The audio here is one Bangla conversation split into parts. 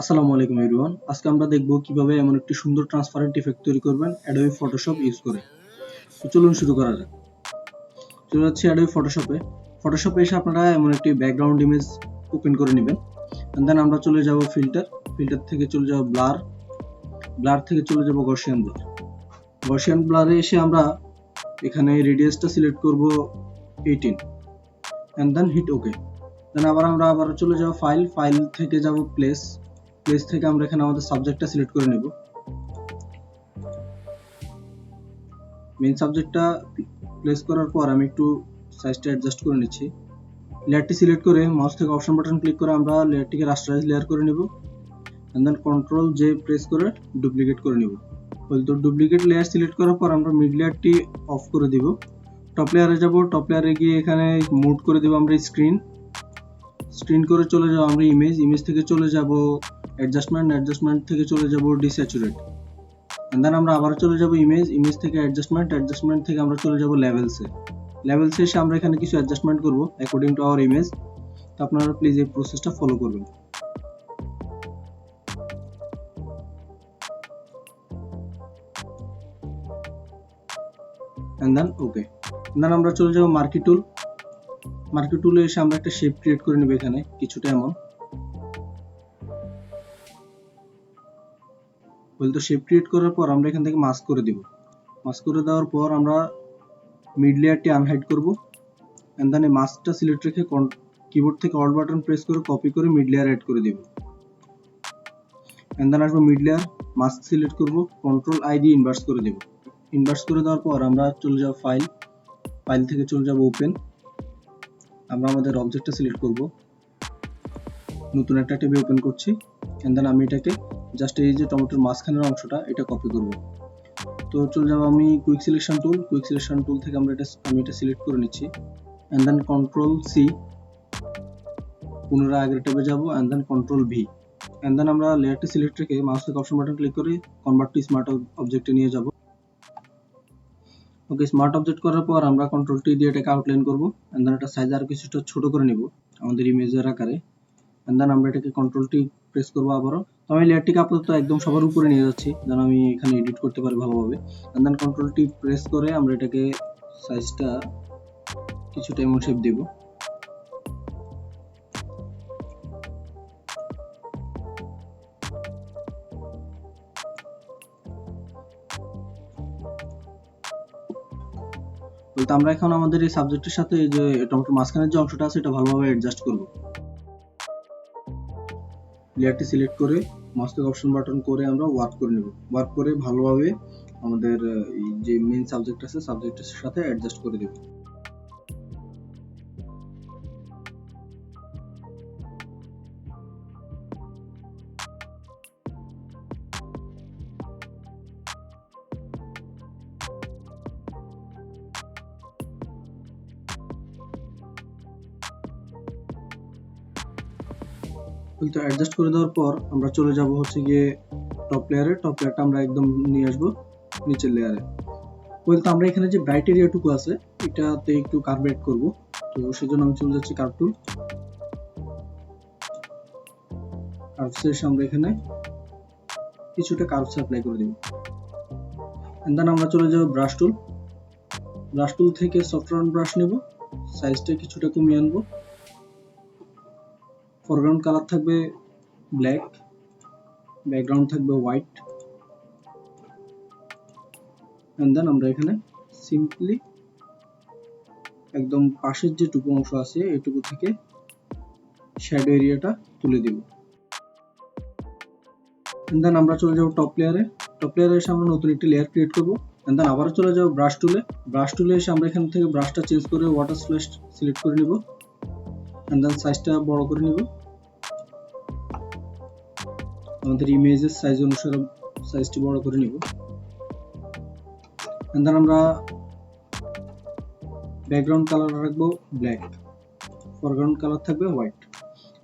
আসসালামু আলাইকুম এভরিওয়ান। আজকে আমরা দেখব কিভাবে এমন একটি সুন্দর ট্রান্সপারেন্ট ইফেক্ট তৈরি করবেন অ্যাডোবি ফটোশপ ইউজ করে। তো চলুন শুরু করা যাক। চলে যাচ্ছি অ্যাডোবি ফটোশপে। ফটোশপে এসে আপনারা এমন একটি ব্যাকগ্রাউন্ড ইমেজ ওপেন করে নেবেন। এন্ড দেন আমরা চলে যাব ফিল্টার থেকে চলে যাব ব্লার থেকে চলে যাব গসিয়ান ব্লারে এসে আমরা এখানে রেডিয়াসটা সিলেক্ট করব 18 এন্ড দেন হিট ওকে। দেন আমরা আবার চলে যাব ফাইল থেকে যাব প্লেস থেকে আমরা এখানে আমাদের সাবজেক্টটা সিলেক্ট করে নেব। মেইন সাবজেক্টটা প্লেস করার পর আমি একটু সাইজটা অ্যাডজাস্ট করে নিচ্ছি। লেয়ারটি সিলেক্ট করে মাউস থেকে অপশন বাটন ক্লিক করে আমরা লেয়ারটিকে রাস্টারাইজ লেয়ার করে নেব and then control J press করে ডুপ্লিকেট করে নেব। তো ডুপ্লিকেট লেয়ার সিলেক্ট করার পর আমরা মিড লেয়ারটি অফ করে দিব। টপ লেয়ারে যাব, টপ লেয়ারে গিয়ে এখানে মুভ করে দেব আমরা স্ক্রিন করে চলে যাব আমরা ইমেজ থেকে চলে যাব অ্যাডজাস্টমেন্ট থেকে চলে যাব ডিস্যাচুরেট এন্ড দেন আমরা আবার চলে যাব ইমেজ থেকে অ্যাডজাস্টমেন্ট থেকে আমরা চলে যাব লেভেলসে এসে আমরা এখানে কিছু অ্যাডজাস্টমেন্ট করব অ্যাকর্ডিং টু আওয়ার ইমেজ। তো আপনারা প্লিজ এই প্রসেসটা ফলো করবেন। এন্ড দেন ওকে। দেন আমরা চলে যাব মার্কি টুলে এসে আমরা একটা শেপ ক্রিয়েট করে নেব এখানে কিছুটা এমন। তো শেপ ক্রিয়েট করার পর আমরা এখান থেকে মাস্ক করে দিব। মাস্ক করে দেওয়ার পর আমরা মিড লেয়ারটি আনহাইড করব এন্ড দেন এই মাস্কটা সিলেক্ট রেখে কিবোর্ড থেকে অল্ট বাটন প্রেস করে কপি করে মিড লেয়ার অ্যাড করে দিব এন্ড দেন আসবো মিড লেয়ার, মাস্ক সিলেক্ট করব, কন্ট্রোল আই দিয়ে ইনভার্স করে দেব। ইনভার্স করে দেওয়ার পর আমরা চলে যাব ফাইল থেকে চলে যাব ওপেন। আমরা আমাদের অবজেক্টটা সিলেক্ট করব, নতুন একটা ট্যাবে ওপেন করছি এন্ড দেন আমি এটাকে জাস্ট এই যে টমেটোর মাঝখানের অংশটা এটা কপি করব। তো চলে যাব আমি কুইক সিলেকশন টুল থেকে আমি এটা সিলেক্ট করে নিচ্ছি এন্ড দেন কন্ট্রোল সি, পুনরায় আগের ট্যাবে যাব and then control V and then আমরা লেয়ারটি সিলেক্ট রেখে মাউস থেকে অপশন বাটন ক্লিক করে কনভার্ট টু স্মার্ট অবজেক্টে নিয়ে যাব। ওকে, স্মার্ট অবজেক্ট করার পর আমরা কন্ট্রোল টি দিয়ে এটাকে আউটলাইন করব এন্ড দেন এটা সাইজ আর কিছুটা ছোট করে নিব আমাদের ইমেজের আকারে এন্ড দেন আমরা এটাকে কন্ট্রোল টি প্রেস করব আবারও। তো আমি লেয়ারটিকে আপাতত একদম সবার উপরে নিয়ে যাচ্ছি যেন আমি এখানে এডিট করতে পারি ভালোভাবে and then control T press করে আমরা এটাকে সাইজটা কিছুটা এমন শেপ দেব। তো আমরা এখন আমাদের এই সাবজেক্টের সাথে এই যে টমেটোর মাঝখানের যে অংশটা আছে এটা ভালোভাবে অ্যাডজাস্ট করব। লেয়ারটি সিলেক্ট করে মাউস থেকে অপশন বাটন করে আমরা ওয়ার্ক করে ভালোভাবে আমাদের এই যে মেইন সাবজেক্ট আছে সাবজেক্টের সাথে অ্যাডজাস্ট করে দেব। তো অ্যাডজাস্ট করে দেওয়ার পর আমরা চলে যাব হচ্ছে গিয়ে টপ লেয়ারটা আমরা একদম নিয়ে আসবো নিচের লেয়ারে। তো আমরা এখানে যে ব্রাইট এরিয়াটুকু আছে এটাতে একটু কার্ভ এড করব। তো সেজন্য আমি চলে যাচ্ছি কার্ভ টুল, কার্ভসের আমরা এখানে কিছুটা কার্ভস অ্যাপ্লাই করে দেব এন্ড দেন আমরা চলে যাব ব্রাশ টুল থেকে সফট রাউন্ড ব্রাশ নেব, সাইজটা কিছুটা কমিয়ে আনবো। ফরগ্রাউন্ড কালার থাকবে ব্ল্যাক, ব্যাকগ্রাউন্ড থাকবে হোয়াইট এন্ড দেন আমরা এখানে সিম্পলি একদম পাশের যেটুকু অংশ আছে এটুকু থেকে শ্যাডো এরিয়াটা তুলে দিব এন্ড দেন আমরা চলে যাব টপ লেয়ারে এসে আমরা নতুন একটি লেয়ার ক্রিয়েট করব এন্ড দেন আবার চলে যাব ব্রাশ টুলে এসে আমরা এখান থেকে ব্রাশটা চেঞ্জ করে ওয়াটার স্প্ল্যাশ সিলেক্ট করে নিব এন্ড দেন সাইজটা বড় করে নিব আমাদের ইমেজের সাইজ অনুসারে সাইজটি বড় করে নিব এন্ড দেন আমরা ব্যাকগ্রাউন্ড কালার রাখবো ব্ল্যাক, ফরগ্রাউন্ড কালার থাকবে হোয়াইট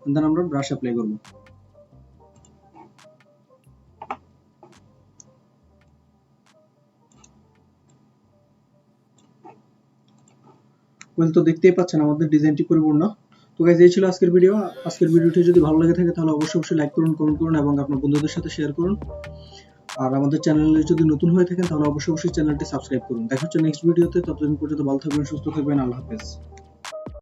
এন্ড দেন আমরা ব্রাশ অ্যাপ্লাই করব। তো দেখতেই পাচ্ছেন আমাদের ডিজাইনটি পরিপূর্ণ। তো গাইজ এই ছিল আজকের ভিডিও। আজকের ভিডিওটি যদি ভালো লাগে থাকে তাহলে অবশ্যই লাইক করুন, কমেন্ট করুন এবং আপনার বন্ধুদের সাথে শেয়ার করুন। আর আমাদের চ্যানেলে যদি নতুন হয়ে থাকেন তাহলে অবশ্যই চ্যানেলটি সাবস্ক্রাইব করুন। দেখা হচ্ছে নেক্সট ভিডিওতে। ততদিন পর্যন্ত ভালো থাকবেন, সুস্থ থাকবেন। আল্লাহ হাফেজ।